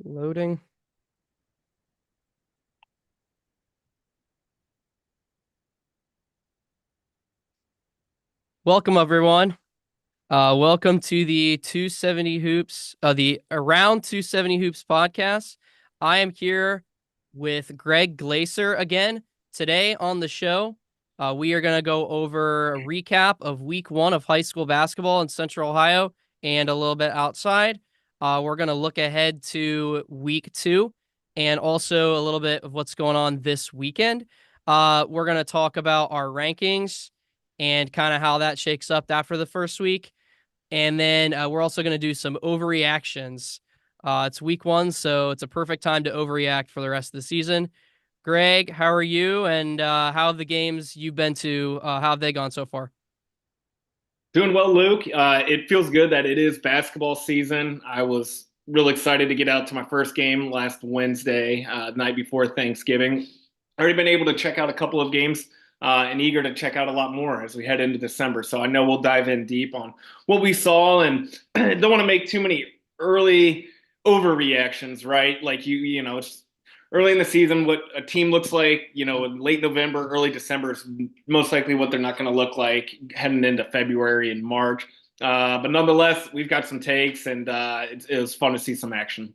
Loading. Welcome, everyone. Welcome to the 270 Hoops, the Around 270 Hoops podcast. I am here with Greg Glaser again. Today on the show, we are going to go over a recap of week 1 of high school basketball in Central Ohio and a little bit outside. We're going to look ahead to week 2 and also a little bit of what's going on this weekend. We're going to talk about our rankings and kind of how that shakes up after the first week. And then we're also going to do some overreactions. It's week 1, so it's a perfect time to overreact for the rest of the season. Greg, how are you? And how have the games you've been to, how have they gone so far? Doing well, Luke. It feels good that it is basketball season. I was real excited to get out to my first game last Wednesday, night before Thanksgiving. Already been able to check out a couple of games and eager to check out a lot more as we head into December. So I know we'll dive in deep on what we saw and don't want to make too many early overreactions, right? Like it's early in the season, what a team looks like, in late November, early December is most likely what they're not going to look like heading into February and March. But nonetheless, we've got some takes, and it was fun to see some action.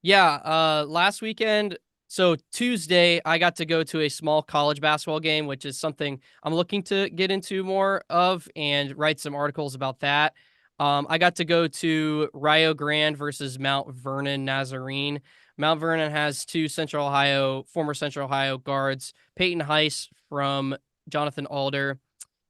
Yeah, last weekend, so Tuesday, I got to go to a small college basketball game, which is something I'm looking to get into more of and write some articles about that. I got to go to Rio Grande versus Mount Vernon Nazarene. Mount Vernon has two former Central Ohio guards, Peyton Heiss from Jonathan Alder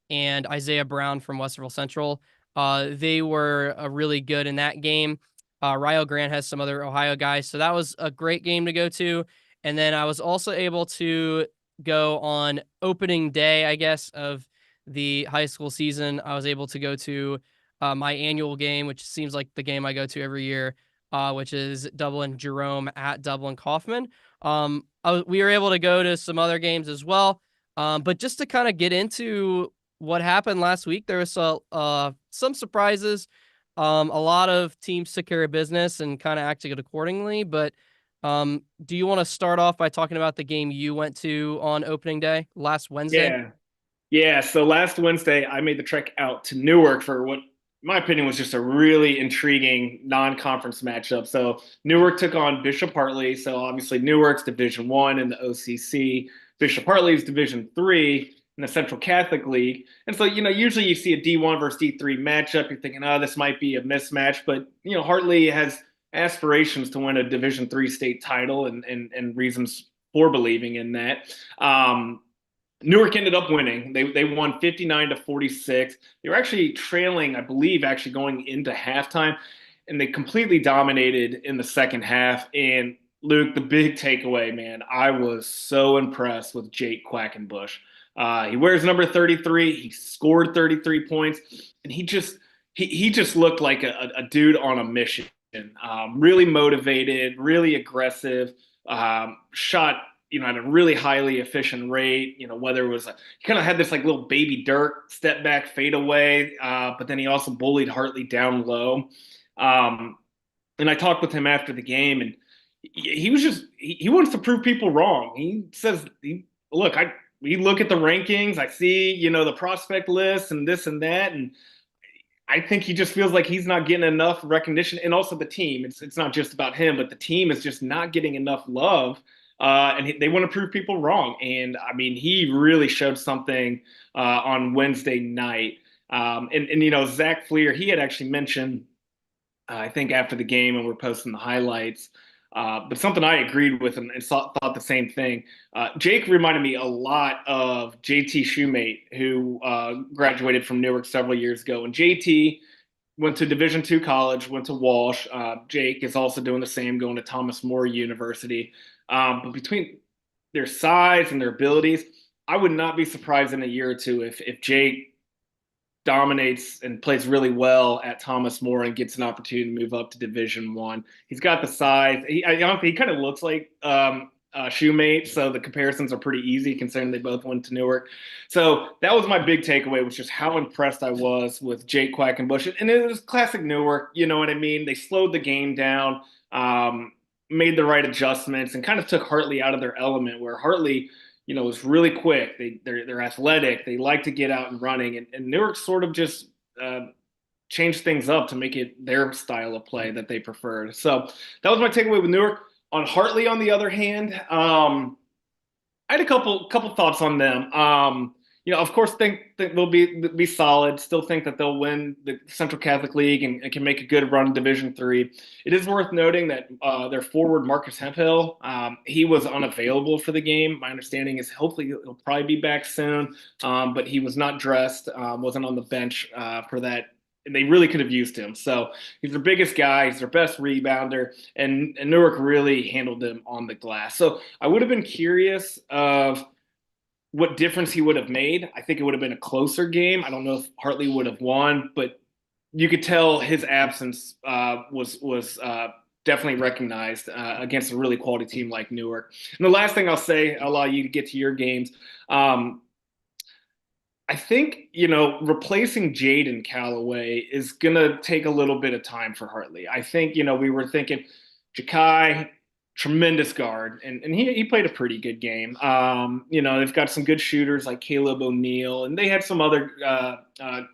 and Isaiah Brown from Westerville Central. They were really good in that game. Rio Grande has some other Ohio guys, so that was a great game to go to. And then I was also able to go on opening day, I guess, of the high school season. I was able to go to my annual game, which seems like the game I go to every year, which is Dublin Jerome at Dublin Coffman. We were able to go to some other games as well. But just to kind of get into what happened last week, there was some surprises. A lot of teams took care of business and kind of acted accordingly. But do you want to start off by talking about the game you went to on opening day last Wednesday? Yeah. Yeah. So last Wednesday, I made the trek out to Newark for what, in my opinion, was just a really intriguing non-conference matchup. So Newark took on Bishop Hartley. So obviously Newark's Division One in the OCC. Bishop Hartley's Division 3 in the Central Catholic League. And so, usually you see a D1 versus D3 matchup. You're thinking, oh, this might be a mismatch. But, Hartley has aspirations to win a Division 3 state title and reasons for believing in that. Newark ended up winning. They won 59-46. They were actually trailing, I believe, actually going into halftime, and they completely dominated in the second half. And Luke, the big takeaway, man, I was so impressed with Jake Quackenbush. He wears number 33. He scored 33 points, and he just looked like a dude on a mission. Really motivated, really aggressive. Shot at a really highly efficient rate. Whether it was he kind of had this like little baby Dirk step back fade away, but then he also bullied Hartley down low. And I talked with him after the game, and he was just he wants to prove people wrong. He says, "Look, we look at the rankings. I see the prospect list and this and that, and I think he just feels like he's not getting enough recognition, and also the team. It's not just about him, but the team is just not getting enough love, and they want to prove people wrong. And I mean, he really showed something on Wednesday night. And Zach Fleer, he had actually mentioned, I think after the game, and we're posting the highlights. But something I agreed with and thought the same thing. Jake reminded me a lot of JT Shoemate, who graduated from Newark several years ago. And JT went to Division 2 college, went to Walsh. Jake is also doing the same, going to Thomas More University. But between their size and their abilities, I would not be surprised in a year or two if Jake dominates and plays really well at Thomas More and gets an opportunity to move up to Division 1. He's got the size. He kind of looks like shoemate, so the comparisons are pretty easy considering they both went to Newark. So that was my big takeaway, was just how impressed I was with Jake Quackenbush. And it was classic Newark, you know what I mean? They slowed the game down, made the right adjustments, and kind of took Hartley out of their element, where Hartley, was really quick. They're athletic. They like to get out and running, and Newark sort of just changed things up to make it their style of play that they preferred. So that was my takeaway with Newark. On Hartley, on the other hand, I had a couple thoughts on them. Of course, think they'll be solid. Still think that they'll win the Central Catholic League and can make a good run in Division III. It is worth noting that their forward Marcus Hemphill, he was unavailable for the game. My understanding is hopefully he'll probably be back soon, but he was not dressed, wasn't on the bench for that. And they really could have used him. So he's their biggest guy. He's their best rebounder. And Newark really handled him on the glass. So I would have been curious of what difference he would have made. I think it would have been a closer game. I don't know if Hartley would have won, but you could tell his absence was definitely recognized against a really quality team like Newark. And the last thing I'll say, I'll allow you to get to your games. I think, replacing Jaden Calloway is going to take a little bit of time for Hartley. I think, we were thinking Jakai, tremendous guard, and he played a pretty good game. They've got some good shooters like Caleb O'Neal, and they had some other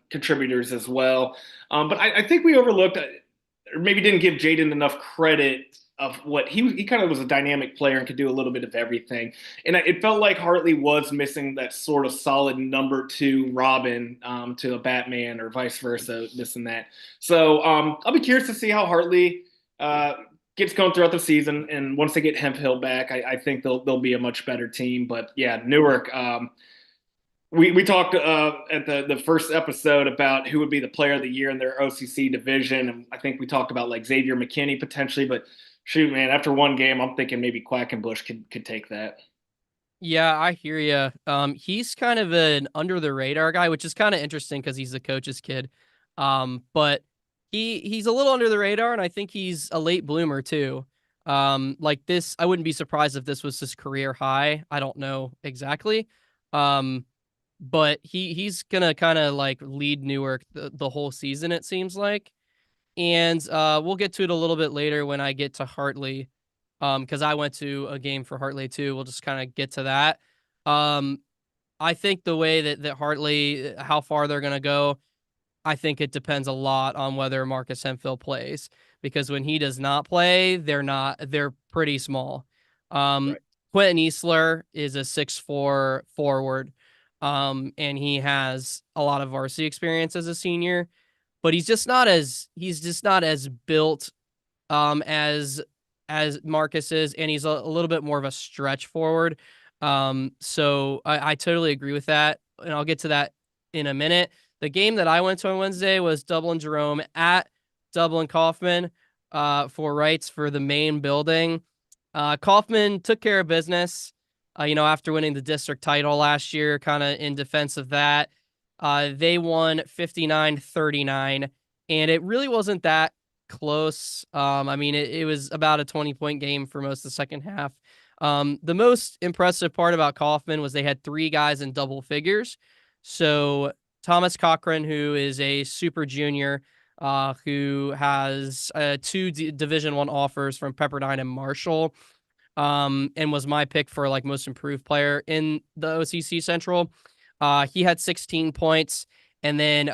contributors as well. But I think we overlooked, or maybe didn't give Jaden enough credit of what he kind of was a dynamic player and could do a little bit of everything. And it felt like Hartley was missing that sort of solid number 2 Robin to a Batman or vice versa, this and that. So I'll be curious to see how Hartley gets going throughout the season. And once they get Hemphill back, I think they'll be a much better team. But yeah, Newark, we talked at the first episode about who would be the player of the year in their OCC division. And I think we talked about like Xavier McKinney potentially, but shoot, man, after one game, I'm thinking maybe Quackenbush could take that. Yeah, I hear you. He's kind of an under the radar guy, which is kind of interesting because he's the coach's kid. But he's a little under the radar, and I think he's a late bloomer too. Like this, I wouldn't be surprised if this was his career high. I don't know exactly. But he's gonna kind of like lead Newark the whole season, it seems like. And we'll get to it a little bit later when I get to Hartley, because I went to a game for Hartley too. We'll just kind of get to that. I think the way that Hartley, how far they're going to go, I think it depends a lot on whether Marcus Hemphill plays, because when he does not play, they're pretty small. Right. Quentin Eastler is a 6'4" forward, and he has a lot of varsity experience as a senior, but he's just not as built as Marcus is, and he's a little bit more of a stretch forward. So I totally agree with that, and I'll get to that in a minute. The game that I went to on Wednesday was Dublin Jerome at Dublin Coffman for rights for the main building. Coffman took care of business, after winning the district title last year, kind of in defense of that. They won 59-39, and it really wasn't that close. It was about a 20-point game for most of the second half. The most impressive part about Coffman was they had 3 guys in double figures. So Thomas Cochran, who is a super junior, who has 2 Division I offers from Pepperdine and Marshall, and was my pick for like most improved player in the OCC Central. He had 16 points, and then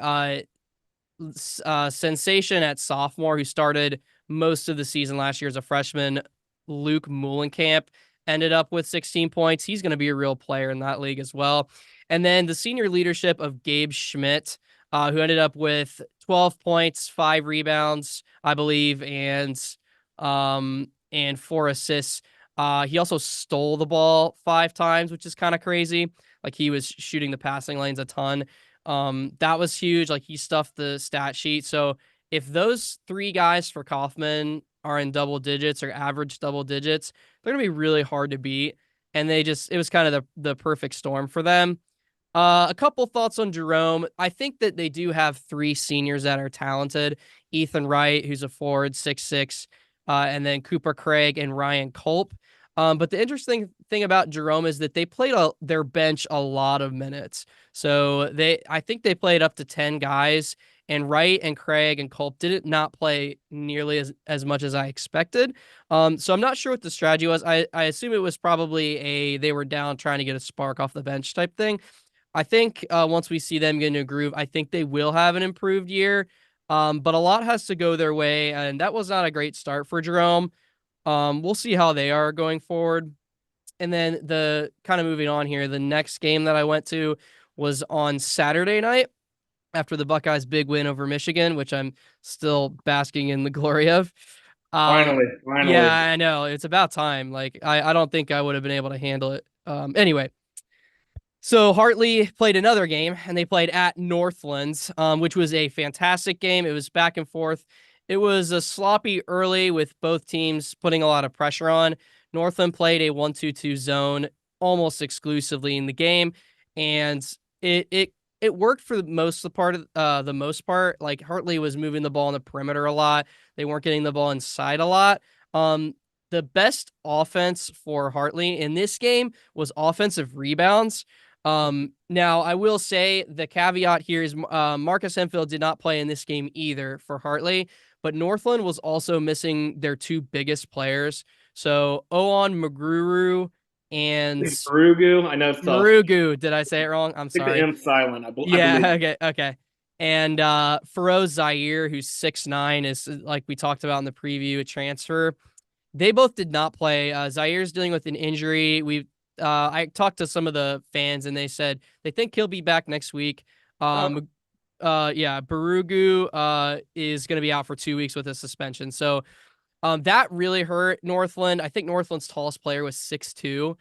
sensation at sophomore, who started most of the season last year as a freshman, Luke Muhlenkamp, ended up with 16 points. He's going to be a real player in that league as well. And then the senior leadership of Gabe Schmidt, who ended up with 12 points, 5 rebounds, I believe, and 4 assists. He also stole the ball 5 times, which is kind of crazy. Like, he was shooting the passing lanes a ton. That was huge. Like, he stuffed the stat sheet. So if those 3 guys for Coffman are in double digits or average double digits, they're going to be really hard to beat. And it was kind of the perfect storm for them. A couple thoughts on Jerome. I think that they do have 3 seniors that are talented. Ethan Wright, who's a forward, 6'6", and then Cooper Craig and Ryan Culp. But the interesting thing about Jerome is that they played their bench a lot of minutes. So I think they played up to 10 guys, and Wright and Craig and Culp did not play nearly as much as I expected. So I'm not sure what the strategy was. I assume it was probably they were down trying to get a spark off the bench type thing. I think once we see them get into a groove, I think they will have an improved year. But a lot has to go their way, and that was not a great start for Jerome. We'll see how they are going forward. And then the kind of moving on here, the next game that I went to was on Saturday night after the Buckeyes' big win over Michigan, which I'm still basking in the glory of. Um, Finally, yeah, finally. I know. It's about time. Like, I don't think I would have been able to handle it. Anyway, so Hartley played another game, and they played at Northland, which was a fantastic game. It was back and forth. It was a sloppy early with both teams putting a lot of pressure on. Northland played a 1-2-2 zone almost exclusively in the game, and it worked for the most part. Like Hartley was moving the ball on the perimeter a lot. They weren't getting the ball inside a lot. The best offense for Hartley in this game was offensive rebounds. Now I will say the caveat here is Marcus Hemphill did not play in this game either for Hartley, but Northland was also missing their two biggest players. So Owan Maguru and It's Barugu. I know it's tough. Marugu. Did I say it wrong? I'm I think the sorry. M silent. I Yeah, believe. okay. And Feroz Zaire, who's 6'9", is like we talked about in the preview, a transfer. They both did not play. Zaire's dealing with an injury. I talked to some of the fans and they said they think he'll be back next week. Oh, Yeah, Barugu is going to be out for 2 weeks with a suspension. So that really hurt Northland. I think Northland's tallest player was 6'2".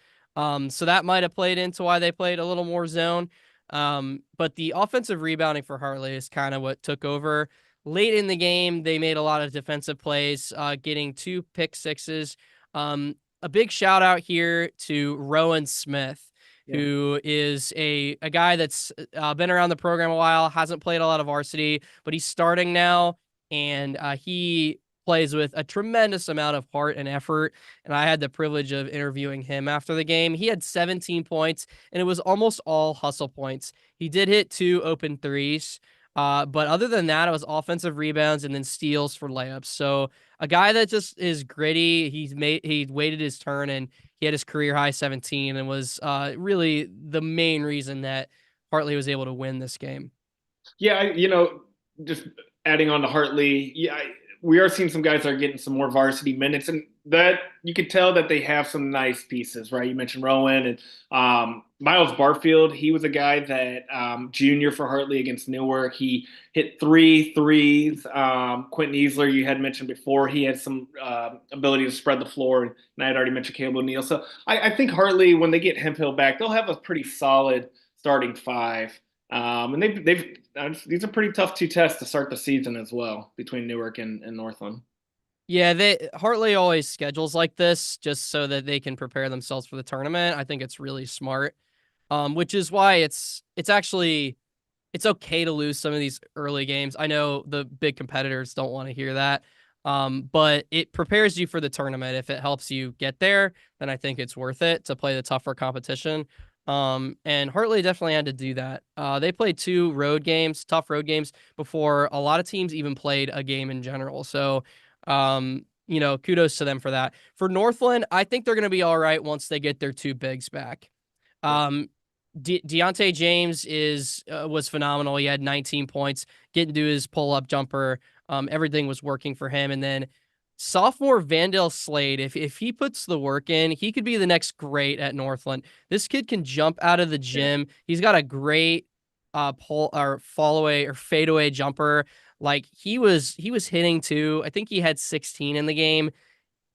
So that might have played into why they played a little more zone. But the offensive rebounding for Hartley is kind of what took over. Late in the game, they made a lot of defensive plays, getting 2 pick-sixes. A big shout out here to Rowan Smith, yeah. who is a guy that's been around the program a while, hasn't played a lot of varsity, but he's starting now, and he plays with a tremendous amount of heart and effort. And I had the privilege of interviewing him after the game. He had 17 points, and it was almost all hustle points. He did hit 2 open 3s. But other than that, it was offensive rebounds and then steals for layups. So a guy that just is gritty. He waited his turn and he had his career high 17 and was really the main reason that Hartley was able to win this game. Yeah, just adding on to Hartley, yeah, we are seeing some guys that are getting some more varsity minutes, and that you could tell that they have some nice pieces, right? You mentioned Rowan and Miles Barfield. He was a guy that junior for Hartley against Newark. He hit 3 threes. Quentin Easler, you had mentioned before, he had some ability to spread the floor, and I had already mentioned Caleb O'Neal. So I think Hartley, when they get Hemphill back, they'll have a pretty solid starting five. And they've these are pretty tough 2 tests to start the season as well between Newark and Northland. Yeah, Hartley always schedules like this just so that they can prepare themselves for the tournament. I think it's really smart. Which is why it's okay to lose some of these early games. I know the big competitors don't want to hear that. But it prepares you for the tournament. If it helps you get there, then I think it's worth it to play the tougher competition. And Hartley definitely had to do that. They played 2 tough road games before a lot of teams even played a game in general. So, kudos to them for that. For Northland, I think they're going to be all right once they get their 2 bigs back. Yeah. Deontay James was phenomenal. He had 19 points, getting to his pull-up jumper. Everything was working for him. And then sophomore Vandale Slade, if he puts the work in, he could be the next great at Northland. This kid can jump out of the Yeah. gym. He's got a great pull or fall away or fadeaway jumper. Like he was hitting too. I think he had 16 in the game.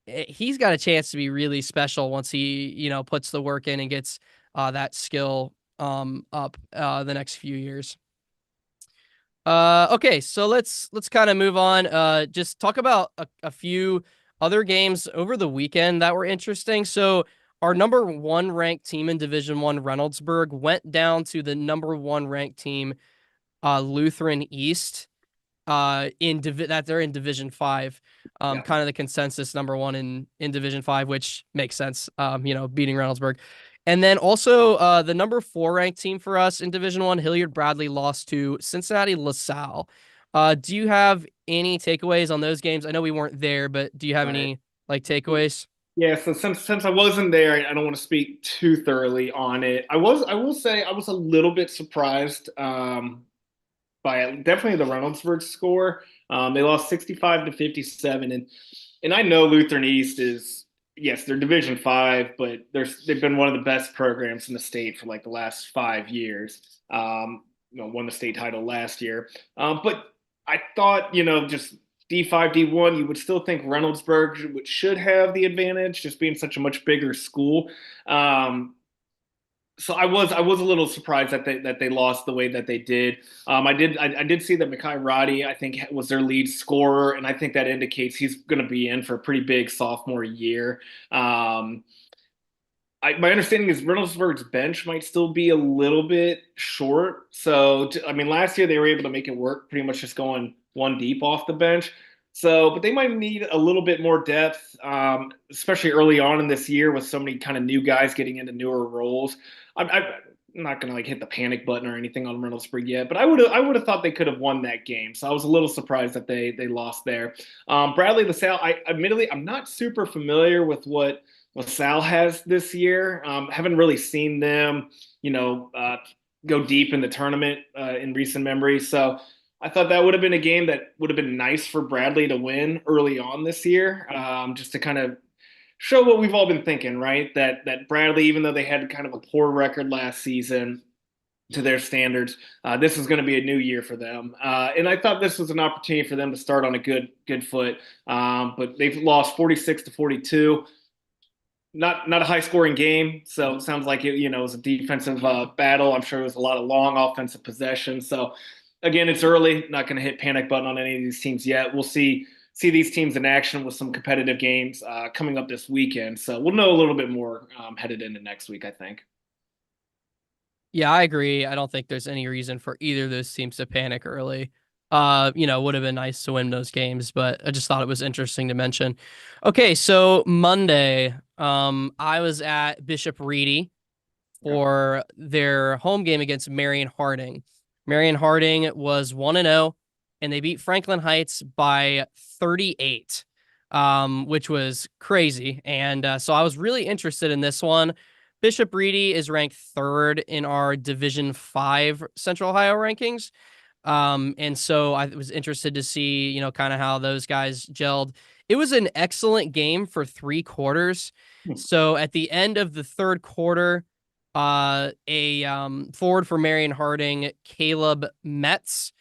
He's got a chance to be really special once he, puts the work in and gets that skill up the next few years. Okay, so let's kind of move on. Just talk about a few other games over the weekend that were interesting. So our number 1 ranked team in Division One, Reynoldsburg, went down to the number 1 ranked team, Lutheran East. that they're in Division 5. Yeah. Kind of the consensus number one in Division 5, which makes sense. Beating Reynoldsburg. And then also the number 4 ranked team for us in Division 1, Hilliard Bradley, lost to Cincinnati LaSalle. Do you have any takeaways on those games? I know we weren't there, but do you have Right. any like takeaways? Yeah, so since I wasn't there, I don't want to speak too thoroughly on it. I will say I was a little bit surprised by definitely the Reynoldsburg score. They lost 65 to 57, and I know Lutheran East is, yes, they're Division 5, but they've been one of the best programs in the state for like the last 5 years. Won the state title last year. But I thought, just D5, D1, you would still think Reynoldsburg should have the advantage, just being such a much bigger school. So I was a little surprised that they lost the way that they did. I did see that Mekhi Roddy, I think, was their lead scorer, and I think that indicates he's going to be in for a pretty big sophomore year. My understanding is Reynoldsburg's bench might still be a little bit short. So, I mean, last year they were able to make it work, pretty much just going one deep off the bench. So, but they might need a little bit more depth, especially early on in this year with so many kind of new guys getting into newer roles. I'm not gonna like hit the panic button or anything on Reynoldsburg yet, but I would have thought they could have won that game. So I was a little surprised that they lost there. Bradley LaSalle, admittedly I'm not super familiar with what LaSalle has this year. Haven't really seen them, go deep in the tournament in recent memory. So I thought that would have been a game that would have been nice for Bradley to win early on this year, just to kind of show what we've all been thinking, right? That Bradley, even though they had kind of a poor record last season to their standards, this is going to be a new year for them. And I thought this was an opportunity for them to start on a good foot. But they've lost 46 to 42. Not a high scoring game, so it sounds like it was a defensive battle. I'm sure it was a lot of long offensive possession. So again, it's early. Not going to hit panic button on any of these teams yet. We'll see these teams in action with some competitive games coming up this weekend. So we'll know a little bit more headed into next week, I think. Yeah, I agree. I don't think there's any reason for either of those teams to panic early. Would have been nice to win those games, but I just thought it was interesting to mention. Okay, so Monday, I was at Bishop Reedy Okay. for their home game against Marion Harding. Marion Harding was 1-0, and they beat Franklin Heights by 38, which was crazy. And so I was really interested in this one. Bishop Reedy is ranked 3rd in our Division 5 Central Ohio rankings. And so I was interested to see, kind of how those guys gelled. It was an excellent game for 3 quarters. So at the end of the 3rd quarter, a forward for Marion Harding, Caleb Metz,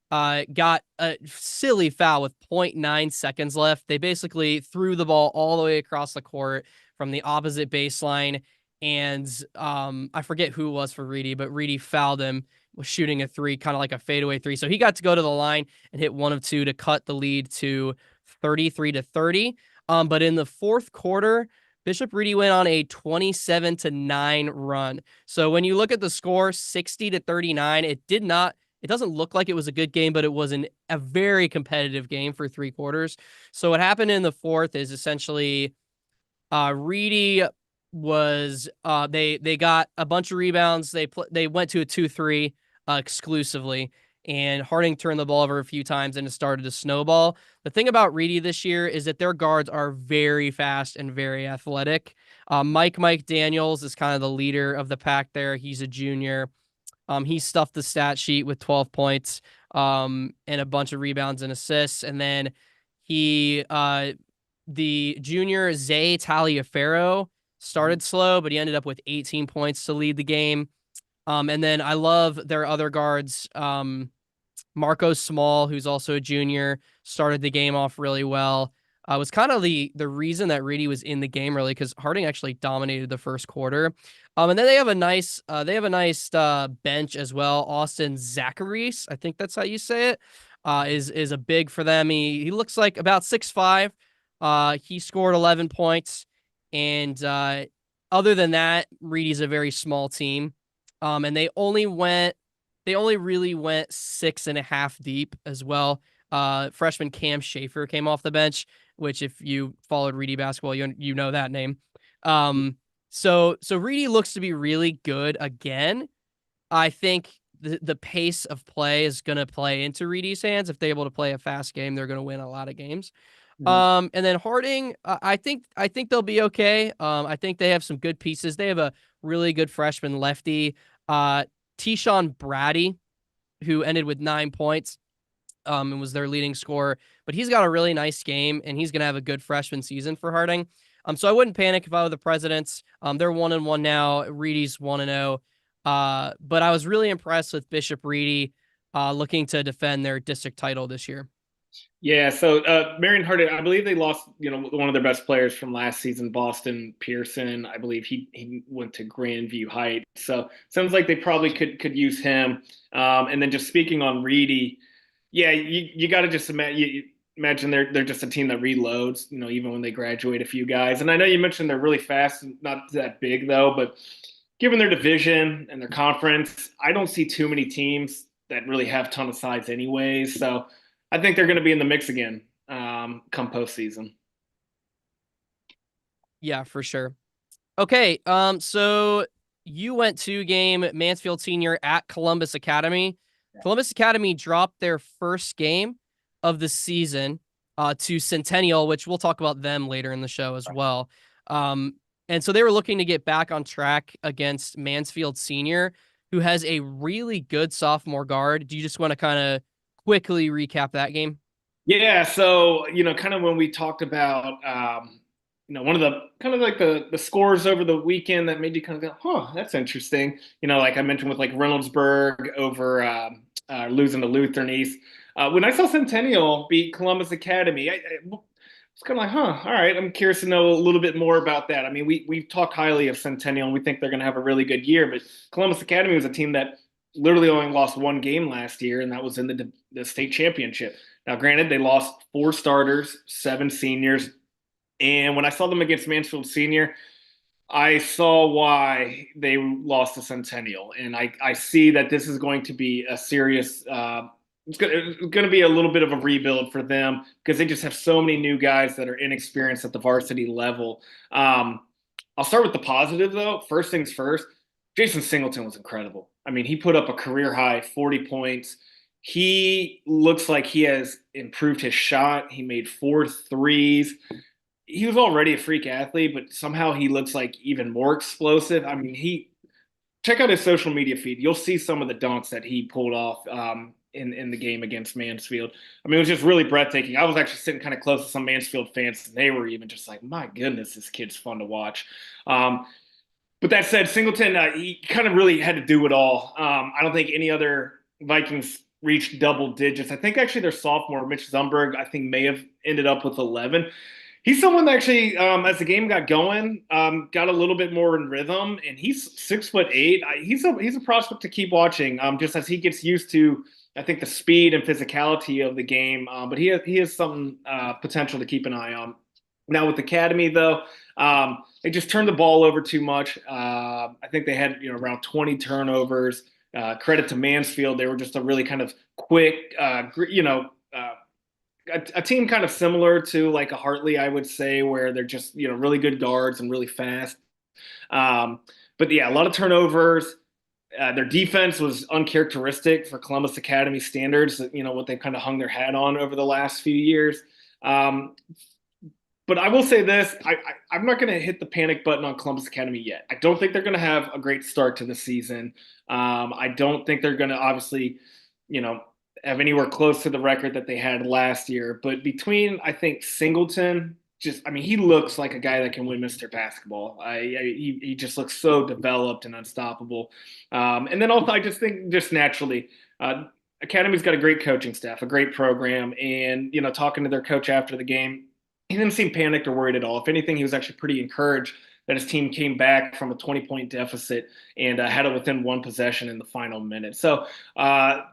got a silly foul with 0.9 seconds left. They basically threw the ball all the way across the court from the opposite baseline. And I forget who it was for Reedy, but Reedy fouled him, was shooting a 3, kind of like a fadeaway 3. So he got to go to the line and hit 1 of 2 to cut the lead to 33 to 30. But in the 4th quarter, Bishop Reedy went on a 27 to 9 run. So when you look at the score, 60 to 39, it doesn't look like it was a good game, but it was a very competitive game for 3 quarters. So what happened in the 4th is essentially Reedy was they got a bunch of rebounds. They went to a 2-3 exclusively, and Harding turned the ball over a few times, and it started to snowball. The thing about Reedy this year is that their guards are very fast and very athletic. Mike Daniels is kind of the leader of the pack there. He's a junior. He stuffed the stat sheet with 12 points and a bunch of rebounds and assists. And then the junior Zay Taliaferro started slow, but he ended up with 18 points to lead the game. And then I love their other guards. Marco Small, who's also a junior, started the game off really well. Was kind of the reason that Reedy was in the game, really, because Harding actually dominated the 1st quarter. And then they have a nice bench as well. Austin Zacharies, I think that's how you say it, is a big for them. He looks like about 6'5". He scored 11 points, and other than that, Reedy's a very small team. And they only really went 6.5 deep as well. Freshman Cam Schaefer came off the bench, which if you followed Reedy basketball, you know that name. So Reedy looks to be really good again. I think the pace of play is going to play into Reedy's hands. If they're able to play a fast game, they're going to win a lot of games. Mhm. And then Harding, I think they'll be okay. I think they have some good pieces. They have a really good freshman lefty, Tyshawn Brady, who ended with 9 points, and was their leading scorer. But he's got a really nice game, and he's gonna have a good freshman season for Harding. So I wouldn't panic if I were the Presidents. They're 1-1 now. Reedy's 1-0. But I was really impressed with Bishop Reedy, looking to defend their district title this year. Yeah, so Marion Harding, I believe they lost, one of their best players from last season, Boston Pearson. I believe he went to Grandview Heights. So sounds like they probably could use him. And then just speaking on Reedy, yeah, you got to just imagine they're just a team that reloads, even when they graduate a few guys. And I know you mentioned they're really fast, not that big though, but given their division and their conference, I don't see too many teams that really have a ton of size anyways. So I think they're going to be in the mix again come postseason. Yeah, for sure. Okay, so you went to game Mansfield Senior at Columbus Academy. Columbus Academy dropped their first game of the season to Centennial, which we'll talk about them later in the show as well. And so they were looking to get back on track against Mansfield Senior, who has a really good sophomore guard. Do you just want to kind of quickly recap that game? Yeah, so kind of when we talked about one of the kind of like the scores over the weekend that made you kind of go, huh, that's interesting. Like I mentioned with like Reynoldsburg over losing to Lutheran East. When I saw Centennial beat Columbus Academy, I was kind of like, huh, all right. I'm curious to know a little bit more about that. I mean, we've talked highly of Centennial and we think they're going to have a really good year, but Columbus Academy was a team that literally only lost one game last year, and that was in the state championship. Now, granted, they lost 4 starters, 7 seniors, and when I saw them against Mansfield Senior, I saw why they lost to Centennial, and I see that this is going to be a serious. It's going to be a little bit of a rebuild for them because they just have so many new guys that are inexperienced at the varsity level. I'll start with the positive though. First things first, Jason Singleton was incredible. I mean, he put up a career high 40 points. He looks like he has improved his shot. He made 4 threes. He was already a freak athlete, but somehow he looks like even more explosive. I mean, he check out his social media feed. You'll see some of the dunks that he pulled off in the game against Mansfield. I mean, it was just really breathtaking. I was actually sitting kind of close to some Mansfield fans, and they were even just like, "My goodness, this kid's fun to watch." But that said, Singleton, he kind of really had to do it all. I don't think any other Vikings reached double digits. I think actually their sophomore, Mitch Zumberg, I think may have ended up with 11. He's someone that actually, as the game got going, got a little bit more in rhythm, and he's 6'8". He's a prospect to keep watching, just as he gets used to, I think, the speed and physicality of the game. But he has some potential to keep an eye on. Now with Academy though, they just turned the ball over too much. I think they had around 20 turnovers. Credit to Mansfield, they were just a really kind of quick, a team kind of similar to like a Hartley, I would say, where they're just really good guards and really fast. But yeah, a lot of turnovers. Their defense was uncharacteristic for Columbus Academy standards. What they've kind of hung their hat on over the last few years. But I will say this: I'm not going to hit the panic button on Columbus Academy yet. I don't think they're going to have a great start to the season. I don't think they're going to obviously, have anywhere close to the record that they had last year. But between, I think, Singleton, he looks like a guy that can win Mr. Basketball. He just looks so developed and unstoppable. And then also, I just think just naturally, Academy's got a great coaching staff, a great program, and talking to their coach after the game, he didn't seem panicked or worried at all. If anything, he was actually pretty encouraged that his team came back from a 20-point deficit and had it within one possession in the final minute. So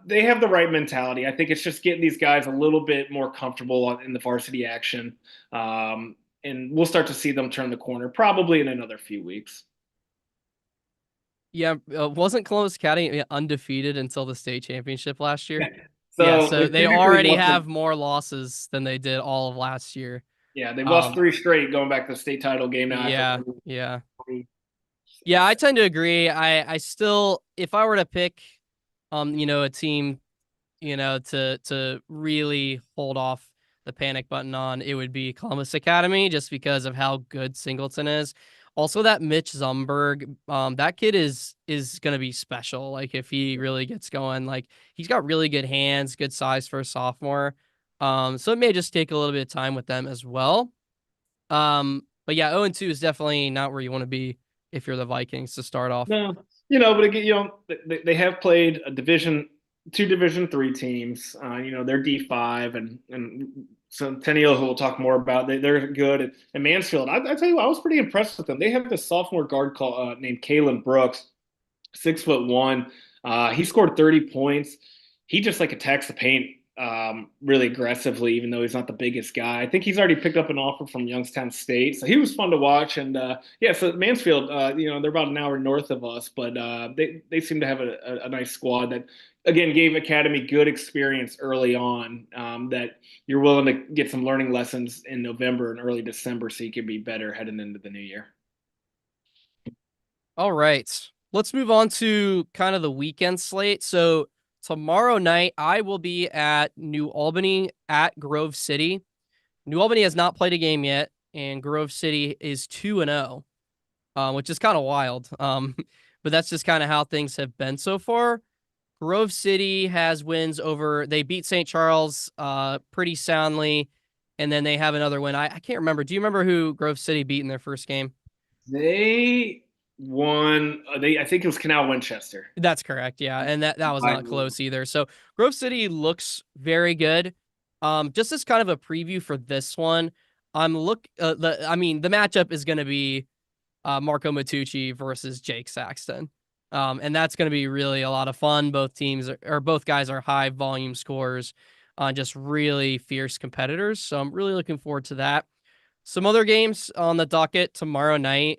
they have the right mentality. I think it's just getting these guys a little bit more comfortable in the varsity action. And we'll start to see them turn the corner probably in another few weeks. Yeah, wasn't Columbus Academy undefeated until the state championship last year? Yeah, So so they've they technically already lost have more losses than they did all of last year. yeah, they've lost Um, 3 straight going back to the state title game now after yeah, winning yeah. 3. Yeah, I tend to agree. I still, if I were to pick a team, to really hold off the panic button on, it would be Columbus Academy just because of how good Singleton is. Also, that Mitch Zumberg, that kid is gonna be special. Like if he really gets going, like he's got really good hands, good size for a sophomore. So it may just take a little bit of time with them as well. But yeah, 0-2 is definitely not where you want to be if you're the Vikings to start off. No, but again, they have played a two Division 3 teams. They're D5 and Centennial, who we'll talk more about. They're good. And Mansfield, I tell you what, I was pretty impressed with them. They have this sophomore guard named Kalen Brooks, 6'1". He scored 30 points. He just like attacks the paint really aggressively, even though he's not the biggest guy. I think he's already picked up an offer from Youngstown State, so he was fun to watch. And yeah, so Mansfield, they're about an hour north of us, but they seem to have a nice squad that again gave Academy good experience early on. That you're willing to get some learning lessons in November and early December, so you can be better heading into the new year. All right. Let's move on to kind of the weekend slate. So tomorrow night, I will be at New Albany at Grove City. New Albany has not played a game yet, and Grove City is 2-0, which is kind of wild. But that's just kind of how things have been so far. Grove City has wins over, they beat St. Charles pretty soundly, and then they have another win. I can't remember. Do you remember who Grove City beat in their first game? They won. I think it was Canal Winchester. That's correct. Yeah. And that was not close either. So Grove City looks very good. Just as kind of a preview for this one, the matchup is going to be Marco Matucci versus Jake Saxton. And that's going to be really a lot of fun. Both guys are high volume scorers, just really fierce competitors. So I'm really looking forward to that. Some other games on the docket tomorrow night.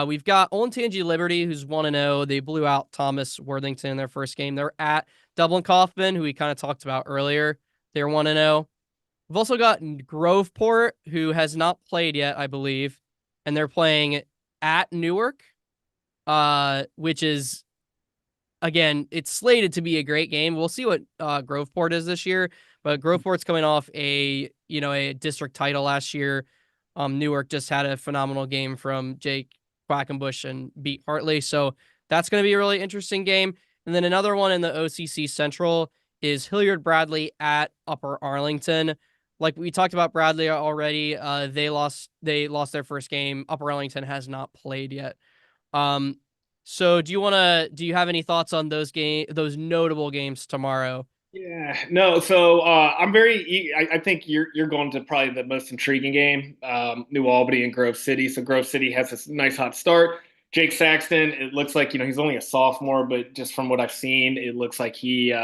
We've got Olentangy Liberty, who's 1-0. They blew out Thomas Worthington in their first game. They're at Dublin Coffman, who we kind of talked about earlier. They're 1-0. We've also got Groveport, who has not played yet, I believe, and they're playing at Newark, which is, again, it's slated to be a great game. We'll see what Groveport is this year, but Groveport's coming off a district title last year. Newark just had a phenomenal game from Jake Quackenbush and beat Hartley. So that's going to be a really interesting game. And then another one in the OCC Central is Hilliard Bradley at Upper Arlington. Like we talked about Bradley already, they lost their first game. Upper Arlington has not played yet. So do you have any thoughts on those notable games tomorrow? Yeah, no. So I'm very. I think you're going to probably the most intriguing game, New Albany and Grove City. So Grove City has this nice hot start. Jake Saxton, it looks like he's only a sophomore, but just from what I've seen, it looks like he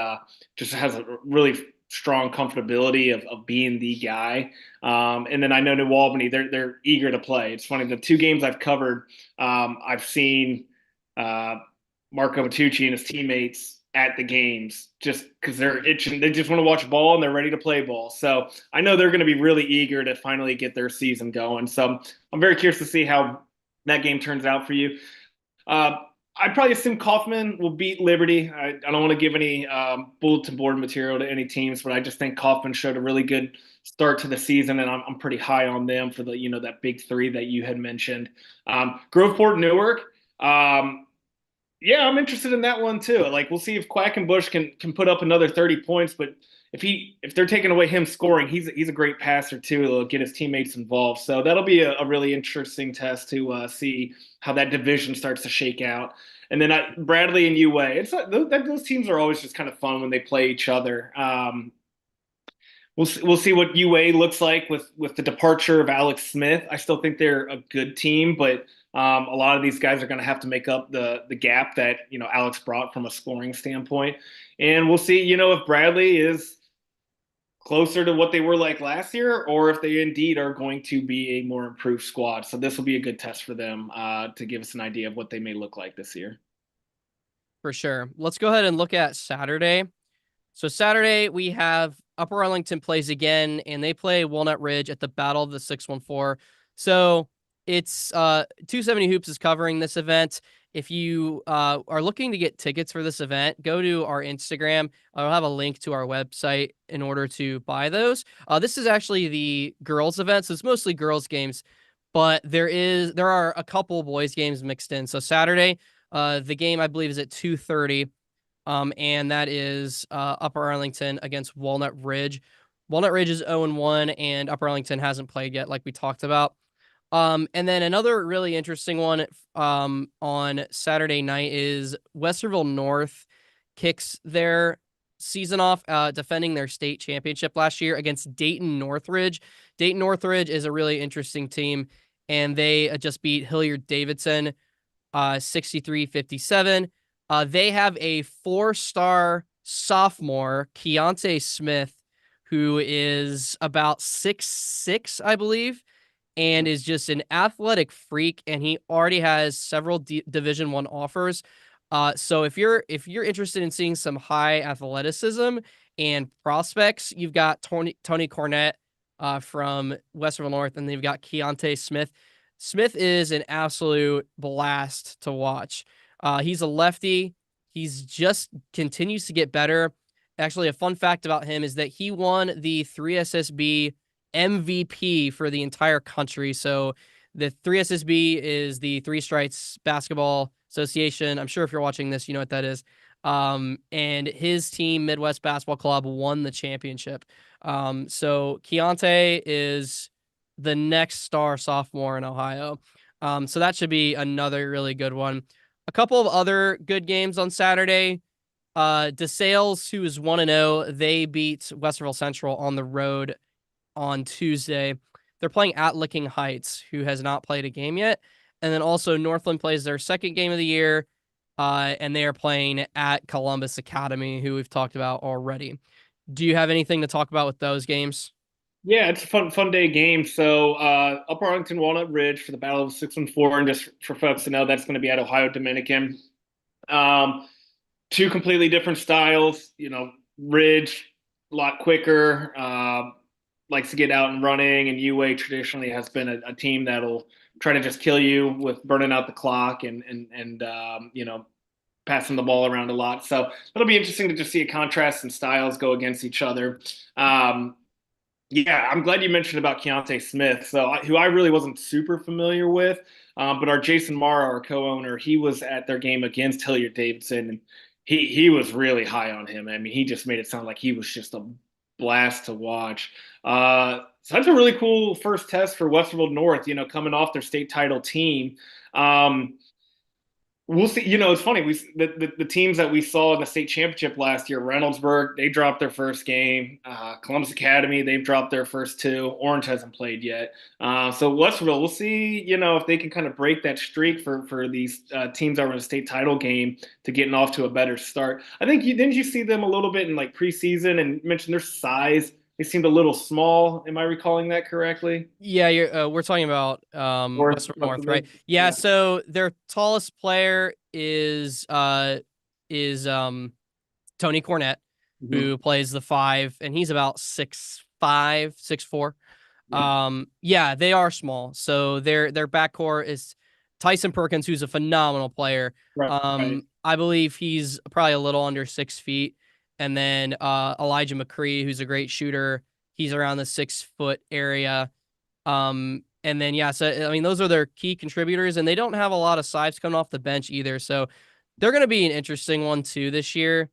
just has a really strong comfortability of being the guy. And then I know New Albany, they're eager to play. It's funny, the 2 games I've covered, I've seen Marco Matucci and his teammates at the games just because they're itching. They just want to watch ball and they're ready to play ball. So I know they're going to be really eager to finally get their season going. So I'm very curious to see how that game turns out for you. Uh, I'd probably assume Coffman will beat Liberty. I don't want to give any bulletin board material to any teams, but I just think Coffman showed a really good start to the season, and I'm pretty high on them for that big 3 that you had mentioned. Groveport, Newark. Yeah, I'm interested in that one too. Like we'll see if Quackenbush can put up another 30 points, but if they're taking away him scoring, he's a great passer too. It'll get his teammates involved. So that'll be a really interesting test to see how that division starts to shake out. And then Bradley and UA, those teams are always just kind of fun when they play each other. We'll see what UA looks like with the departure of Alex Smith. I still think they're a good team, but a lot of these guys are going to have to make up the gap that Alex brought from a scoring standpoint. And we'll see if Bradley is closer to what they were like last year, or if they indeed are going to be a more improved squad. So this will be a good test for them to give us an idea of what they may look like this year. For sure. Let's go ahead and look at Saturday. So Saturday we have Upper Arlington plays again, and they play Walnut Ridge at the Battle of the 614. So it's 270 Hoops is covering this event. If you are looking to get tickets for this event, go to our Instagram. I'll have a link to our website in order to buy those. This is actually the girls event, so it's mostly girls games, but there are a couple boys games mixed in. So Saturday, the game I believe is at 2:30. And that is Upper Arlington against Walnut Ridge. Walnut Ridge is 0-1, and Upper Arlington hasn't played yet, like we talked about. And then another really interesting one on Saturday night is Westerville North kicks their season off defending their state championship last year against Dayton Northridge. Dayton Northridge is a really interesting team, and they just beat Hilliard Davidson 63-57. They have a 4-star sophomore, Keontae Smith, who is about 6'6", I believe, and is just an athletic freak, and he already has several Division I offers. So if you're interested in seeing some high athleticism and prospects, you've got Tony Cornett from Westerville North, and they've got Keontae Smith. Smith is an absolute blast to watch. He's a lefty. He's just continues to get better. Actually, a fun fact about him is that he won the 3SSB MVP for the entire country. So the 3SSB is the Three Strikes Basketball Association. I'm sure if you're watching this, you know what that is. And his team, Midwest Basketball Club, won the championship. So Keontae is the next star sophomore in Ohio. So that should be another really good one. A couple of other good games on Saturday. DeSales, who is 1-0, they beat Westerville Central on the road on Tuesday. They're playing at Licking Heights, who has not played a game yet. And then also Northland plays their second game of the year, and they are playing at Columbus Academy, who we've talked about already. Do you have anything to talk about with those games? Yeah, it's a fun day game. So Upper Arlington Walnut Ridge for the Battle of 614, and just for folks to know, that's going to be at Ohio Dominican. Two completely different styles. Ridge a lot quicker, likes to get out and running, and UA traditionally has been a team that'll try to just kill you with burning out the clock and passing the ball around a lot. So it'll be interesting to just see a contrast in styles go against each other. Yeah, I'm glad you mentioned about Keontae Smith, who I really wasn't super familiar with, but our Jason Morrow, our co-owner, he was at their game against Hilliard Davidson, and he was really high on him. I mean, he just made it sound like he was just a blast to watch. So that's a really cool first test for Westerville North, coming off their state title team. We'll see. It's funny. The teams that we saw in the state championship last year, Reynoldsburg, they dropped their first game. Columbus Academy, they've dropped their first two. Orange hasn't played yet. So Westerville, we'll see. If they can kind of break that streak for these teams that were in a state title game to getting off to a better start. I think didn't you see them a little bit in like preseason and mention their size? They seemed a little small. Am I recalling that correctly? Yeah, we're talking about Western North, right? Yeah, so their tallest player is Tony Cornett, who plays the 5, and he's about 6'5", 6'4". Yeah, they are small. So their backcourt is Tyson Perkins, who's a phenomenal player. Right. I believe he's probably a little under 6 feet. And then Elijah McCree, who's a great shooter. He's around the 6-foot area. And then, yeah, so, I mean, those are their key contributors, and they don't have a lot of size coming off the bench either. So they're going to be an interesting one, too, this year.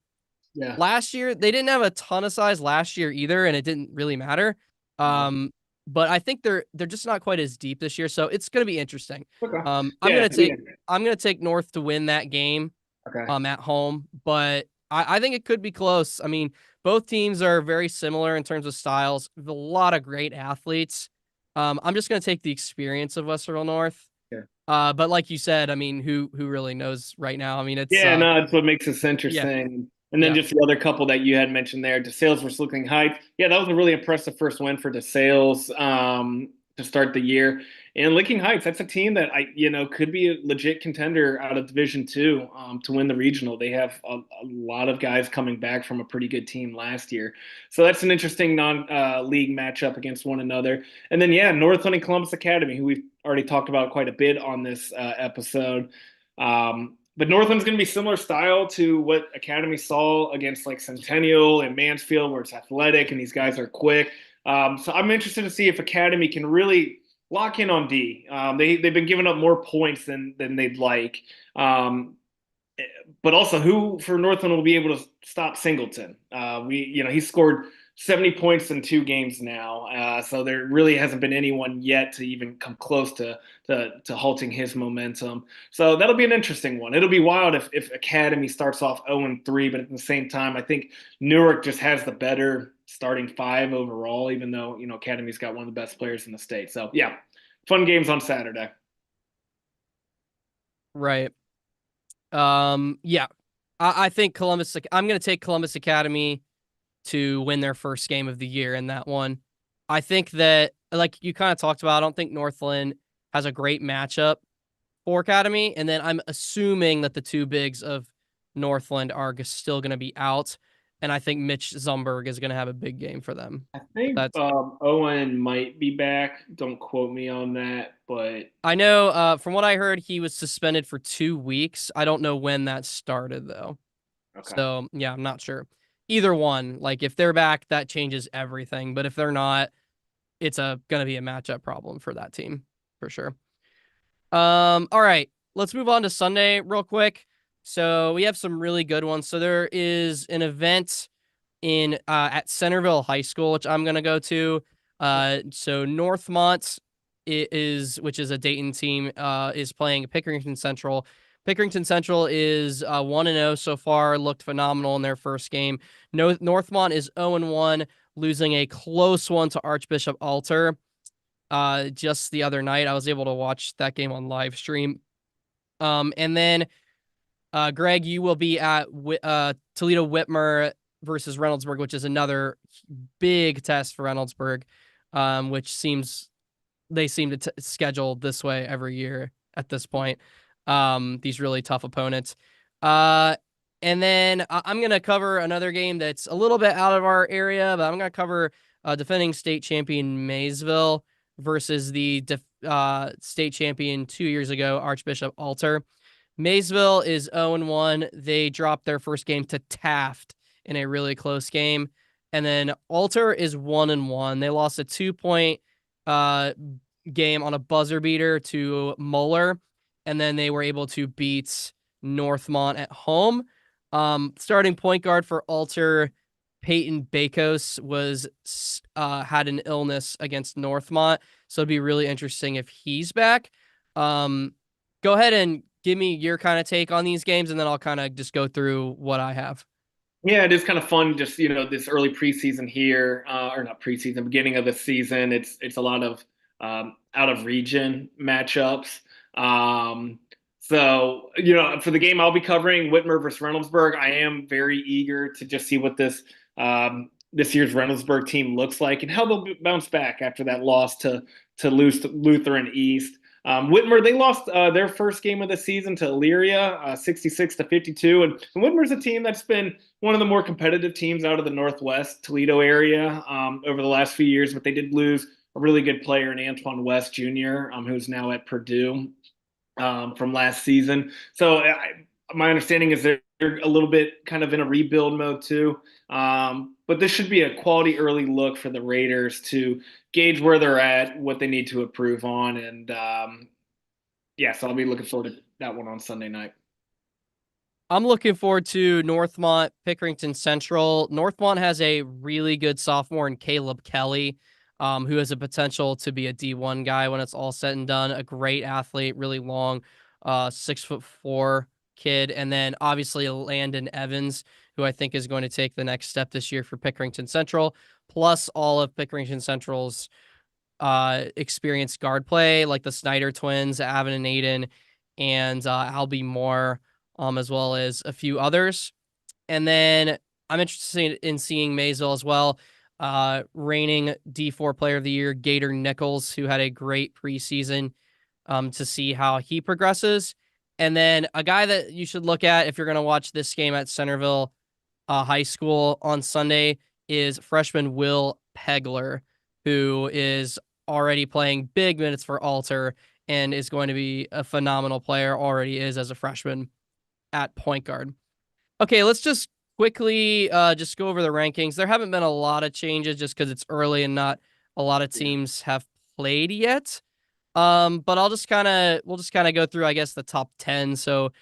Yeah. Last year, they didn't have a ton of size last year either, and it didn't really matter. But I think they're just not quite as deep this year, so it's going to be interesting. Okay. I'm going to take North to win that game at home, but I think it could be close. I mean, both teams are very similar in terms of styles. A lot of great athletes. I'm just going to take the experience of Westerville North. Yeah. But like you said, I mean, who really knows right now? I mean, it's it's what makes this interesting. Yeah. And then just the other couple that you had mentioned there, DeSales versus Licking Heights. Yeah, that was a really impressive first win for DeSales to start the year. And Licking Heights, that's a team that could be a legit contender out of Division 2 to win the regional. They have a lot of guys coming back from a pretty good team last year. So that's an interesting non-league matchup against one another. And then, yeah, Northland and Columbus Academy, who we've already talked about quite a bit on this episode. But Northland's going to be similar style to what Academy saw against like Centennial and Mansfield, where it's athletic and these guys are quick. So I'm interested to see if Academy can really lock in on D. They've been giving up more points than they'd like. But also, who for Northland will be able to stop Singleton? He scored 70 points in 2 games now, so there really hasn't been anyone yet to even come close to halting his momentum. So that'll be an interesting one. It'll be wild if Academy starts off 0-3, but at the same time, I think Newark just has the better starting 5 overall, even though Academy's got one of the best players in the state. So yeah, fun games on Saturday. Right. Yeah, I think Columbus. I'm going to take Columbus Academy to win their first game of the year in that one. I think that, like you kind of talked about, I don't think Northland has a great matchup for Academy. And then I'm assuming that the 2 bigs of Northland are still going to be out. And I think Mitch Zumberg is going to have a big game for them. I think That's Owen might be back. Don't quote me on that, but I know from what I heard, he was suspended for 2 weeks. I don't know when that started though. okay. So yeah, I'm not sure. Either one, like if they're back, that changes everything. But if they're not, it's gonna be a matchup problem for that team for sure. All right, let's move on to Sunday real quick. So we have some really good ones. So there is an event in at Centerville High School, which I'm gonna go to. So Northmont which is a Dayton team, is playing Pickerington Central. Pickerington Central is 1-0 so far, looked phenomenal in their first game. Northmont is 0-1, losing a close one to Archbishop Alter just the other night. I was able to watch that game on live stream. And then Greg, you will be at Toledo Whitmer versus Reynoldsburg, which is another big test for Reynoldsburg, which they seem to schedule this way every year at this point. These really tough opponents. And then I'm going to cover another game that's a little bit out of our area, but I'm going to cover defending state champion Maysville versus the state champion 2 years ago, Archbishop Alter. Maysville is 0-1. They dropped their first game to Taft in a really close game. And then Alter is 1-1. They lost a 2-point game on a buzzer beater to Muller, and then they were able to beat Northmont at home. Starting point guard for Alter, Peyton Bakos, had an illness against Northmont, so it'd be really interesting if he's back. Go ahead and give me your kind of take on these games, and then I'll kind of just go through what I have. Yeah, it is kind of fun. Just this early preseason here, or not preseason, beginning of the season. It's a lot of out of region matchups. So for the game I'll be covering, Whitmer versus Reynoldsburg, I am very eager to just see what this year's Reynoldsburg team looks like and how they'll bounce back after that loss to Lutheran East. Whitmer, they lost their first game of the season to Elyria, 66-52. And Whitmer's a team that's been one of the more competitive teams out of the Northwest Toledo area over the last few years, but they did lose a really good player in Antoine West Jr., who's now at Purdue from last season. So my understanding is they're a little bit kind of in a rebuild mode too. But this should be a quality early look for the Raiders to gauge where they're at, what they need to improve on. And so I'll be looking forward to that one on Sunday night. I'm looking forward to Northmont, Pickerington Central. Northmont has a really good sophomore in Caleb Kelly, who has a potential to be a D1 guy when it's all said and done. A great athlete, really long, 6'4" kid. And then obviously Landon Evans, who I think is going to take the next step this year for Pickerington Central, plus all of Pickerington Central's experienced guard play, like the Snyder twins, Avon and Aiden, and Albie Moore, as well as a few others. And then I'm interested in seeing Maysville as well. Reigning D4 Player of the Year, Gator Nichols, who had a great preseason, to see how he progresses. And then a guy that you should look at if you're going to watch this game at Centerville High School on Sunday is freshman Will Pegler, who is already playing big minutes for Alter and is going to be a phenomenal player, already is as a freshman at point guard. Okay, let's just quickly just go over the rankings. There haven't been a lot of changes just because it's early and not a lot of teams have played yet. But we'll just kind of go through, I guess, the top 10. So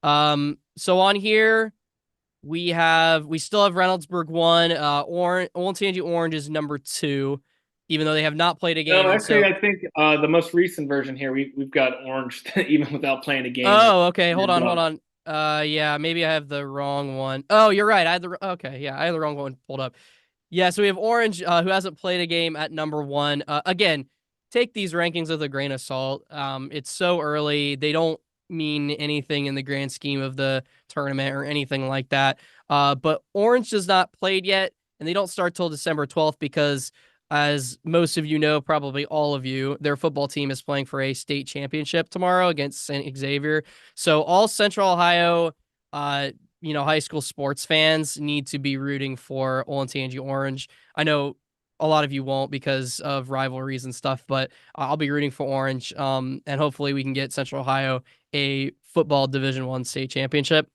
on here we still have Reynoldsburg 1. Olentangy Orange is number 2, even though they have not played a game. No, And actually, so, I think the most recent version here, we've got Orange even without playing a game. oh, okay, hold on, hold Up. on. Yeah, maybe I have the wrong one. Oh, you're right. Okay, yeah, I had the wrong one pulled up. Yeah, so we have Orange, who hasn't played a game at number 1. Again, take these rankings with a grain of salt. It's so early; they don't mean anything in the grand scheme of the tournament or anything like that. But Orange has not played yet, and they don't start till December 12th because, as most of you know, probably all of you, their football team is playing for a state championship tomorrow against St. Xavier. So all Central Ohio, high school sports fans need to be rooting for Olentangy Orange. I know a lot of you won't because of rivalries and stuff, but I'll be rooting for Orange. And hopefully we can get Central Ohio a football Division I state championship.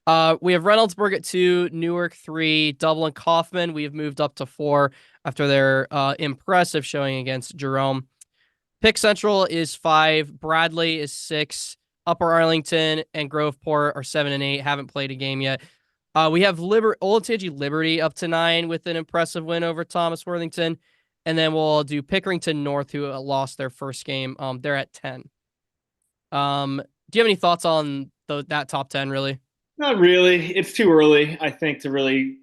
We have Reynoldsburg at 2, Newark 3, Dublin Coffman. We have moved up to 4 after their impressive showing against Jerome. Pick Central is 5, Bradley is 6, Upper Arlington and Groveport are 7 and 8. Haven't played a game yet. We have Olentangy Liberty up to 9 with an impressive win over Thomas Worthington. And then we'll do Pickerington North, who lost their first game. They're at 10. Do you have any thoughts on that top 10, really? Not really. It's too early, I think, to really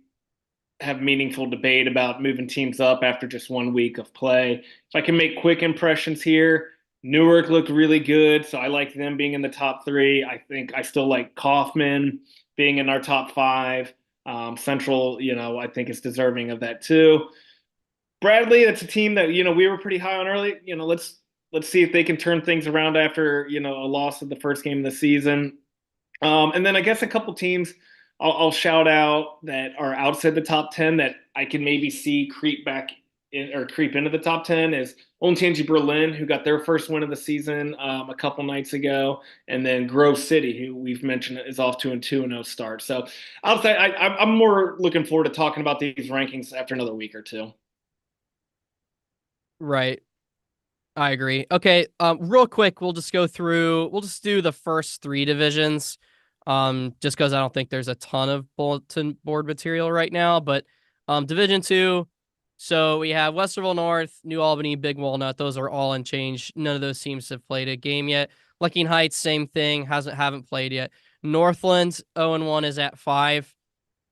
have meaningful debate about moving teams up after just 1 week of play. If I can make quick impressions here, Newark looked really good, so I like them being in the top 3. I think I still like Coffman being in our top 5. Central, I think is deserving of that too. Bradley, that's a team that we were pretty high on early. Let's see if they can turn things around after a loss of the first game of the season. And then I guess a couple teams I'll shout out that are outside the top 10 that I can maybe see creep back in or creep into the top 10 is Olentangy Berlin, who got their first win of the season a couple nights ago, and then Grove City, who we've mentioned is off to a 2-0 start. So outside, I'm more looking forward to talking about these rankings after another week or two. Right. I agree. Okay, real quick, we'll just do the first 3 divisions. Just because I don't think there's a ton of bulletin board material right now, but Division 2, so we have Westerville North, New Albany, Big Walnut. Those are all unchanged. None of those teams have played a game yet. Licking Heights, same thing, haven't played yet. Northland 0-1 is at 5.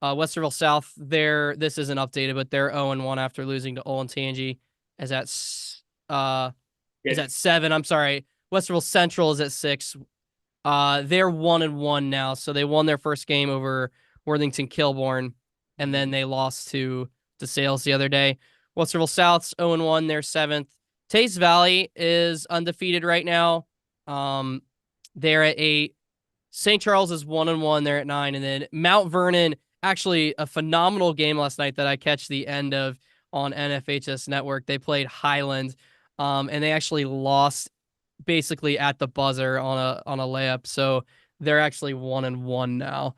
Westerville South, this isn't updated, but they're 0-1 after losing to Olentangy, is at uh is at 7. I'm sorry. Westerville Central is at 6. They're 1-1 now, so they won their first game over Worthington Kilbourne, and then they lost to DeSales the other day. Westerville South's 0-1, they're 7th. Taze Valley is undefeated right now. They're at 8. St. Charles is 1-1, they're at 9, and then Mount Vernon, actually a phenomenal game last night that I catch the end of on NFHS Network. They played Highland, and they actually lost basically at the buzzer on a layup. So they're actually 1-1 now.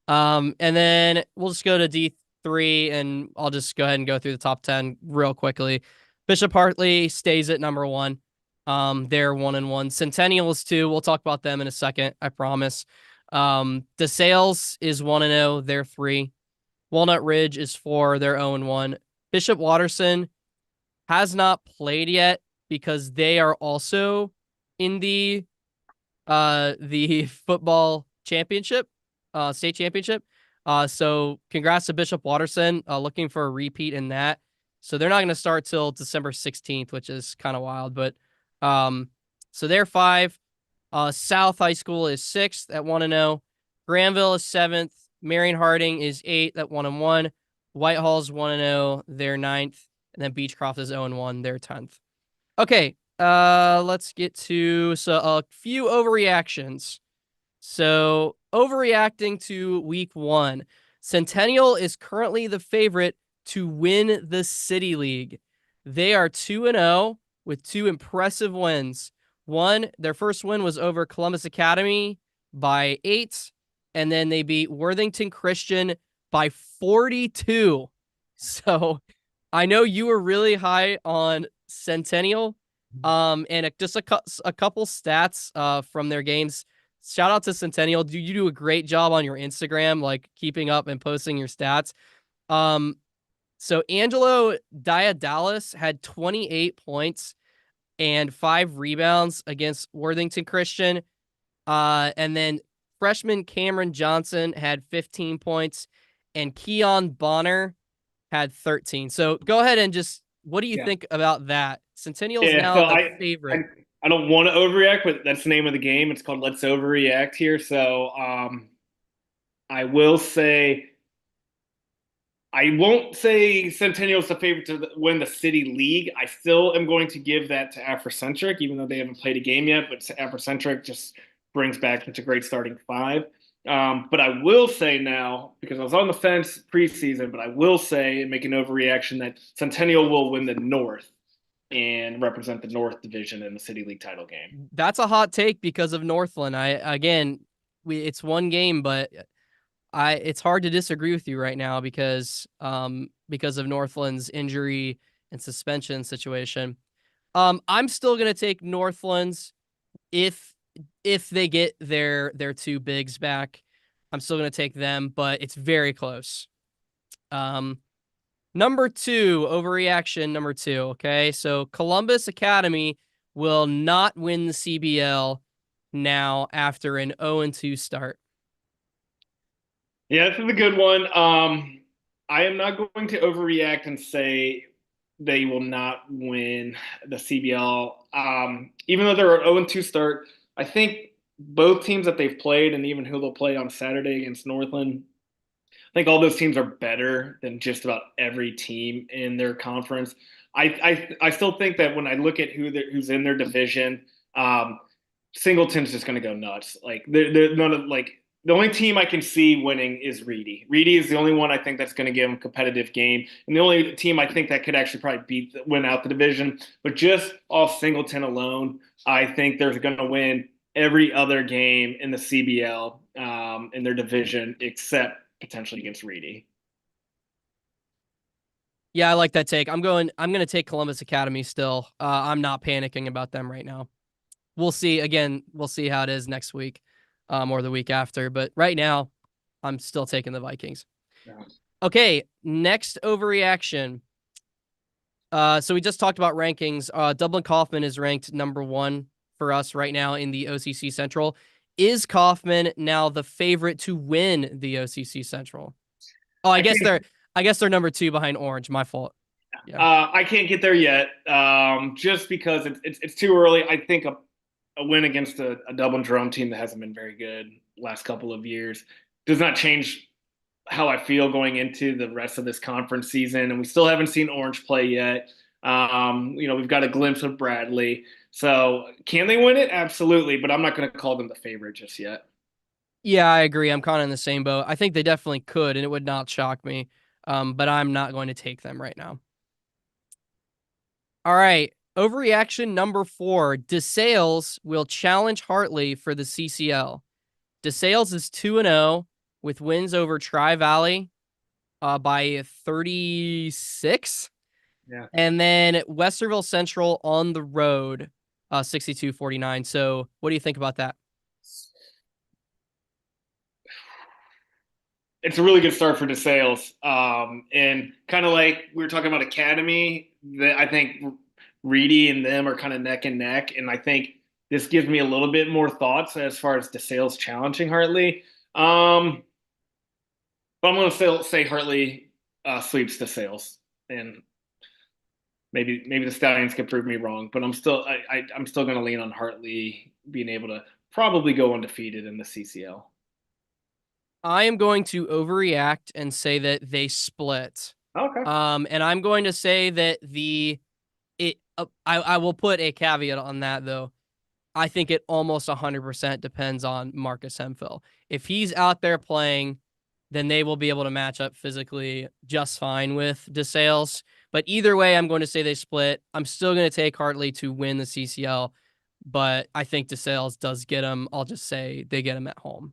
And then we'll just go to D3 and I'll just go ahead and go through the top 10 real quickly. Bishop Hartley stays at number 1. They're 1-1. Centennial is 2. We'll talk about them in a second, I promise. DeSales is 1-0. They're 3. Walnut Ridge is 4. They're 0-1. Bishop Watterson has not played yet because they are also in the football championship, state championship. So congrats to Bishop Watterson, looking for a repeat in that. So they're not going to start till December 16th, which is kind of wild, but so they're 5. South High School is 6th at 1-0. Granville is 7th. Marion Harding is 8th at 1-1. Whitehall's 1-0, they're ninth, and then Beechcroft is 0-1, they're 10th. Okay, let's get to a few overreactions. So, overreacting to week 1. Centennial is currently the favorite to win the City League. They are 2-0 with 2 impressive wins. Their first win was over Columbus Academy by 8, and then they beat Worthington Christian by 42. So, I know you were really high on Centennial. And just a couple stats from their games. Shout out to Centennial. You do a great job on your Instagram, like keeping up and posting your stats. So Angelo Diadalis had 28 points and 5 rebounds against Worthington Christian. And then freshman Cameron Johnson had 15 points and Keon Bonner had 13. So go ahead and what do you think about that? Centennial's Yeah, now so the I favorite. I don't want to overreact, but that's the name of the game. It's called Let's Overreact here. So I will say I won't say Centennial's the favorite to win the City League. I still am going to give that to Afrocentric, even though they haven't played a game yet. But Afrocentric just brings back such a great starting five. But I will say now, because I was on the fence preseason, but I will say and make an overreaction that Centennial will win the North and represent the North Division in the City League title game. That's a hot take because of Northland. It's one game, but it's hard to disagree with you right now because of Northland's injury and suspension situation. I'm still gonna take Northland's if they get their 2 bigs back. I'm still gonna take them, but it's very close. Number 2, overreaction number 2. Okay, so Columbus Academy will not win the CBL now after an 0-2 start. Yeah, this is a good one. I am not going to overreact and say they will not win the CBL. Even though they're an 0-2 start, I think both teams that they've played and even who they'll play on Saturday against Northland, I think all those teams are better than just about every team in their conference. I still think that when I look at who's in their division, Singleton's just going to go nuts. Like they're none of like the only team I can see winning is Reedy. Reedy is the only one I think that's going to give them a competitive game, and the only team I think that could actually probably win out the division. But just off Singleton alone, I think they're going to win every other game in the CBL in their division except potentially against Reedy. Yeah, I like that take. I'm gonna take Columbus Academy still. I'm not panicking about them right now. We'll see. Again, we'll see how it is next week, or the week after. But right now, I'm still taking the Vikings. Yeah. Okay, next overreaction. So we just talked about rankings. Dublin Coffman is ranked number 1 for us right now in the OCC Central. Is Coffman now the favorite to win the OCC Central? Oh, I guess they're number 2 behind Orange. My fault. Yeah. I can't get there yet, just because it's too early. I think a win against a Dublin Jerome team that hasn't been very good last couple of years does not change how I feel going into the rest of this conference season. And we still haven't seen Orange play yet. We've got a glimpse of Bradley. So can they win it? Absolutely. But I'm not going to call them the favorite just yet. Yeah, I agree. I'm kind of in the same boat. I think they definitely could, and it would not shock me. But I'm not going to take them right now. All right. Overreaction number 4. DeSales will challenge Hartley for the CCL. DeSales is 2-0 with wins over Tri-Valley by 36. Yeah. And then Westerville Central on the road, 62-49. So what do you think about that? It's a really good start for DeSales. And kind of like we were talking about Academy, I think Reedy and them are kind of neck and neck. And I think this gives me a little bit more thoughts as far as DeSales challenging Hartley. But I'm going to say Hartley sweeps DeSales. And maybe the Stallions can prove me wrong, but I'm still going to lean on Hartley being able to probably go undefeated in the CCL. I am going to overreact and say that they split. Okay. And I'm going to say that I will put a caveat on that though. I think it almost 100% depends on Marcus Hemphill. If he's out there playing, then they will be able to match up physically just fine with DeSales. But either way, I'm going to say they split. I'm still going to take Hartley to win the CCL, but I think DeSales does get him. I'll just say they get him at home.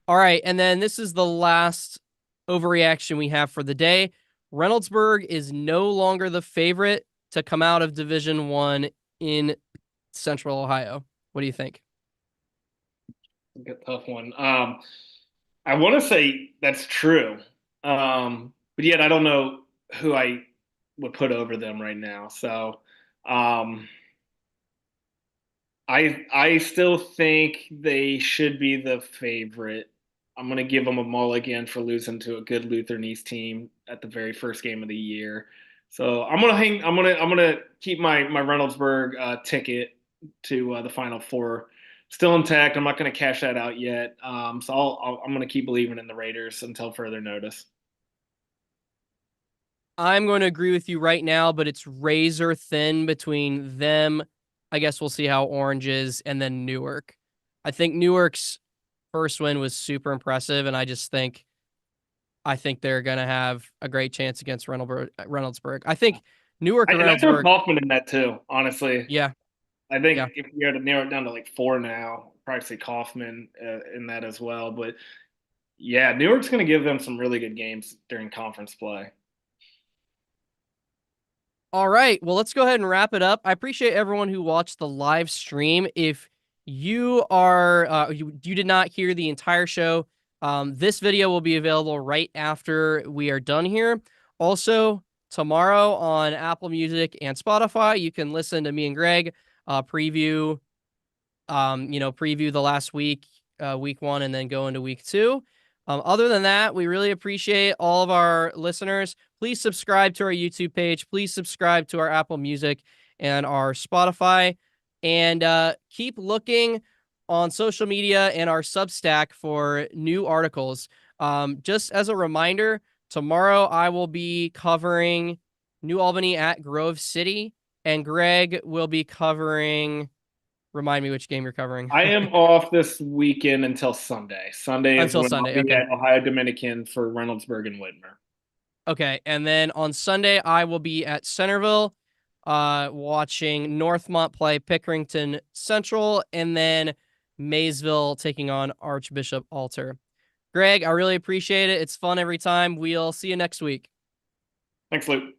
All right, and then this is the last overreaction we have for the day. Reynoldsburg is no longer the favorite to come out of Division 1 in Central Ohio. What do you think? A tough one. I want to say that's true, but yet I don't know who I would put over them right now. So um, I still think they should be the favorite. I'm gonna give them a mulligan for losing to a good Lutheran team at the very first game of the year. So I'm gonna hang. I'm gonna keep my Reynoldsburg ticket to the Final Four still intact. I'm not gonna cash that out yet. So I'm gonna keep believing in the Raiders until further notice. I'm going to agree with you right now, but it's razor thin between them. I guess we'll see how Orange is, and then Newark. I think Newark's first win was super impressive, and I think they're going to have a great chance against Reynoldsburg. I think Newark and I throw Reynoldsburg, Coffman in that too. Honestly, yeah, I think yeah. if you had to narrow it down to like four now, probably say Coffman in that as well. But yeah, Newark's going to give them some really good games during conference play. All right. Well, let's go ahead and wrap it up. I appreciate everyone who watched the live stream. If you did not hear the entire show, this video will be available right after we are done here. Also, tomorrow on Apple Music and Spotify, you can listen to me and Greg preview preview the last week, week 1, and then go into week 2. Other than that, we really appreciate all of our listeners. Please subscribe to our YouTube page. Please subscribe to our Apple Music and our Spotify. And keep looking on social media and our Substack for new articles. Just as a reminder, tomorrow I will be covering New Albany at Grove City, and Greg will be covering. Remind me which game you're covering. I am off this weekend until Sunday. Sunday is Until when I'll Sunday. be Okay. at Ohio Dominican for Reynoldsburg and Whitmer. Okay. And then on Sunday, I will be at Centerville watching Northmont play Pickerington Central, and then Maysville taking on Archbishop Alter. Greg, I really appreciate it. It's fun every time. We'll see you next week. Thanks, Luke.